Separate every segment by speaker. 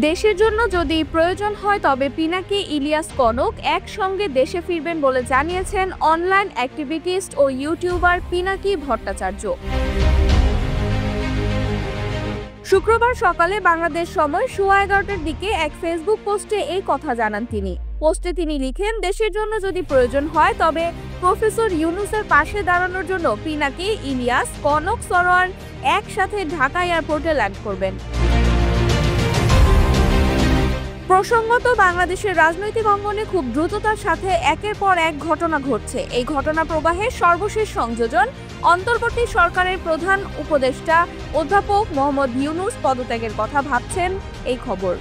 Speaker 1: দেশের জন্য যদি প্রয়োজন হয় তবে পিনাকি, ইলিয়াস, কনক একসঙ্গে দেশে ফিরবেন বলে জানিয়েছেন অনলাইন অ্যাক্টিভিস্ট ও ইউটিউবার পিনাকি ভট্টাচার্য। শুক্রবার সকালে বাংলাদেশ সময় 11:15টার দিকে এক ফেসবুক পোস্টে এই কথা জানান তিনি। পোস্টে তিনি লিখেন, দেশের জন্য যদি প্রয়োজন হয় তবে প্রফেসর ইউনূসের পাশে দাঁড়ানোর জন্য পিনাকি, ইলিয়াস, কনক, সরোয়ার একসাথে ঢাকা এয়ারপোর্টে ল্যান্ড করবেন। প্রসঙ্গত, বাংলাদেশের রাজনৈতিক অঙ্গনে খুব দ্রুততার সাথে একের পর এক ঘটনা ঘটছে। এই ঘটনা প্রবাহের সর্বশেষ সংযোজন অন্তর্বর্তী সরকারের প্রধান উপদেষ্টা অধ্যাপক মোহাম্মদ ইউনূস পদত্যাগের কথা ভাবছেন এই খবর।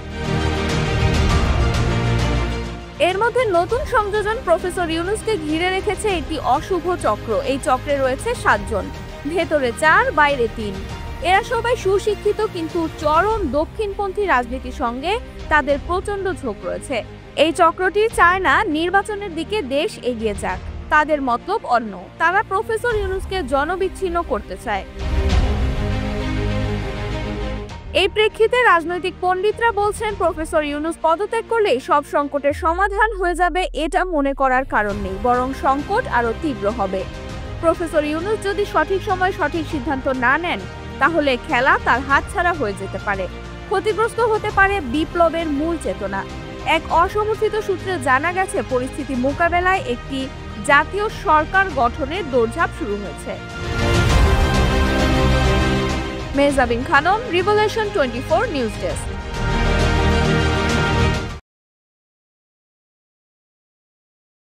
Speaker 1: এর মধ্যে নতুন সংযোজন প্রফেসর ইউনূসকে ঘিরে রেখেছে একটি অশুভ চক্র। এই চক্রে রয়েছে 7 জন, ভেতরে 4, বাইরে 3। এরা সবাই সুশিক্ষিত, কিন্তু চরম দক্ষিণপন্থী রাজনীতির সঙ্গে তাদের প্রচন্ড ঝোঁক রয়েছে। এই চক্রটি চায় না নির্বাচনের দিকে দেশ এগিয়ে যাক। তাদের মতলব অন্য। তারা প্রফেসর ইউনূসকে জনবিচ্ছিন্ন করতে চায়। এই প্রেক্ষিতে রাজনৈতিক পণ্ডিতরা বলছেন, প্রফেসর ইউনূস পদত্যাগ করলে সব সংকটের সমাধান হয়ে যাবে এটা মনে করার কারণ নেই, বরং সংকট আরো তীব্র হবে। প্রফেসর ইউনূস যদি সঠিক সময় সঠিক সিদ্ধান্ত না নেন তাহলে খেলা তার হাতছাড়া হয়ে যেতে পারে। ক্ষতিগ্রস্ত হতে পারে বিপ্লবের মূল চেতনা। এক অসমর্থিত সূত্রে জানা গেছে, পরিস্থিতি মোকাবেলায় একটি জাতীয় সরকার গঠনের দৌড়ঝাঁপ শুরু হয়েছে। Mehjabin Khanam, revolution 24 news desk.